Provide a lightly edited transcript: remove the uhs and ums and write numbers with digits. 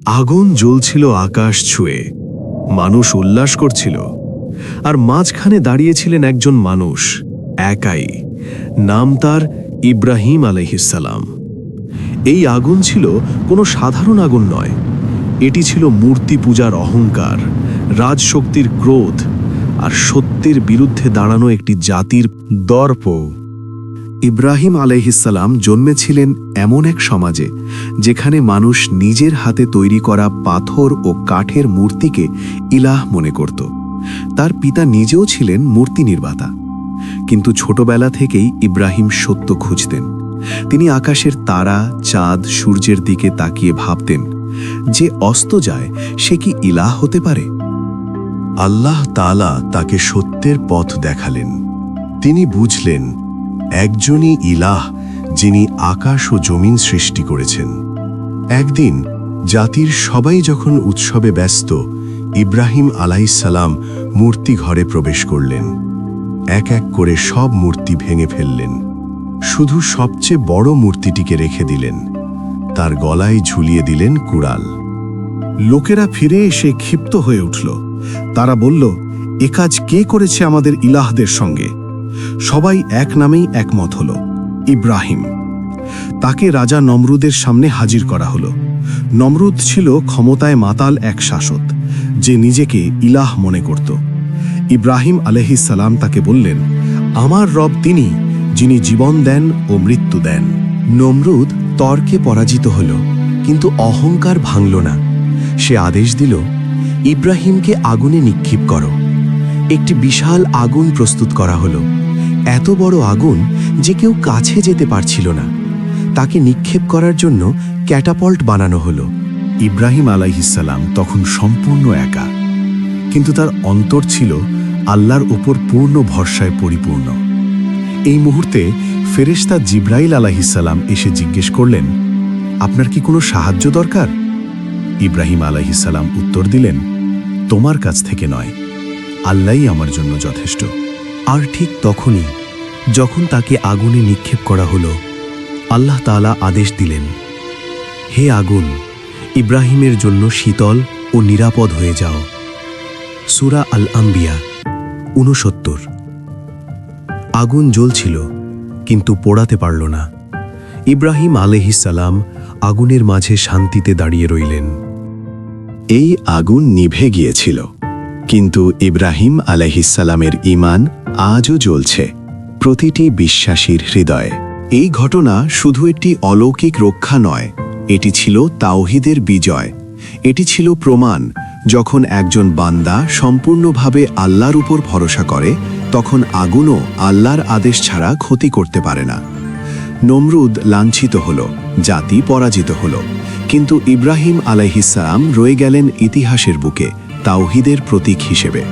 আগুন জ্বলছিল আকাশ ছুঁয়ে, মানুষ উল্লাস করছিল, আর মাঝখানে দাঁড়িয়েছিলেন একজন মানুষ, একাই। নাম তার ইব্রাহিম আলাইহিসসালাম। এই আগুন ছিল কোনো সাধারণ আগুন নয়, এটি ছিল মূর্তি পূজার অহংকার, রাজশক্তির ক্রোধ, আর সত্যের বিরুদ্ধে দাঁড়ানো একটি জাতির দর্প। ইব্রাহিম আলাইহিসসালাম জন্মেছিলেন এমন এক সমাজে যেখানে মানুষ নিজের হাতে তৈরি করা পাথর ও কাঠের মূর্তিকে ইলাহ মনে করত। তার পিতা নিজেও ছিলেন মূর্তি নির্মাতা। কিন্তু ছোটবেলা থেকেই ইব্রাহিম সত্য খুঁজতেন। তিনি আকাশের তারা, চাঁদ, সূর্যের দিকে তাকিয়ে ভাবতেন, যে অস্ত যায় সে কি ইলাহ হতে পারে? আল্লাহ তাআলা তাকে সত্যের পথ দেখালেন। তিনি বুঝলেন একজনই ইলাহ, যিনি আকাশ ও জমিন সৃষ্টি করেছেন। একদিন জাতির সবাই যখন উৎসবে ব্যস্ত, ইব্রাহিম আলাইহিসসালাম মূর্তি ঘরে প্রবেশ করলেন। এক এক করে সব মূর্তি ভেঙে ফেললেন, শুধু সবচেয়ে বড় মূর্তিটিকে রেখে দিলেন। তার গলায় ঝুলিয়ে দিলেন কুড়াল। লোকেরা ফিরে এসে ক্ষিপ্ত হয়ে উঠল। তারা বলল, এ কাজ কে করেছে আমাদের ইলাহদের সঙ্গে? সবাই এক নামেই একমত হল, ইব্রাহিম। তাকে রাজা নমরুদের সামনে হাজির করা হলো। নমরুদ ছিল ক্ষমতায় মাতাল এক শাসক, যে নিজেকে ইলাহ মনে করত। ইব্রাহিম আলাইহিসসালাম তাকে বললেন, আমার রব তিনি, যিনি জীবন দেন ও মৃত্যু দেন। নমরুদ তর্কে পরাজিত হল, কিন্তু অহংকার ভাঙল না। সে আদেশ দিল, ইব্রাহিমকে আগুনে নিক্ষেপ করো। একটি বিশাল আগুন প্রস্তুত করা হলো, এত বড় আগুন যে কেউ কাছে যেতে পারছিল না। তাকে নিক্ষেপ করার জন্য ক্যাটাপল্ট বানানো হলো। ইব্রাহিম আলাইহিসসালাম তখন সম্পূর্ণ একা, কিন্তু তার অন্তর ছিল আল্লাহর উপর পূর্ণ ভরসায় পরিপূর্ণ। এই মুহূর্তে ফেরেশতা জিব্রাইল আলাইহিসসালাম এসে জিজ্ঞেস করলেন, আপনার কি কোনো সাহায্য দরকার? ইব্রাহিম আলাইহিসসালাম উত্তর দিলেন, তোমার কাছ থেকে নয়, আল্লাহই আমার জন্য যথেষ্ট। আর ঠিক তখনই, যখন তাকে আগুনে নিক্ষেপ করা হলো, আল্লাহ তাআলা আদেশ দিলেন, হে আগুন, ইব্রাহিমের জন্য শীতল ও নিরাপদ হয়ে যাও। সূরা আল আম্বিয়া ৬৯। আগুন জ্বলছিল, কিন্তু পোড়াতে পারল না। ইব্রাহিম আলাইহিসসালাম আগুনের মাঝে শান্তিতে দাঁড়িয়ে রইলেন। এই আগুন নিভে গিয়েছিল, কিন্তু ইব্রাহিম আলাইহিসসালামের ঈমান আজও জ্বলছে প্রতিটি বিশ্বাসীর হৃদয়ে। এই ঘটনা শুধু একটি অলৌকিক রক্ষা নয়, এটি ছিল তাওহীদের বিজয়। এটি ছিল প্রমাণ, যখন একজন বান্দা সম্পূর্ণভাবে আল্লাহর উপর ভরসা করে, তখন আগুনও আল্লাহর আদেশ ছাড়া ক্ষতি করতে পারে না। নমরুদ লাঞ্ছিত হল, জাতি পরাজিত হল, কিন্তু ইব্রাহিম আলাইহিসসালাম রয়ে গেলেন ইতিহাসের বুকে তাওহীদের প্রতীক হিসেবে।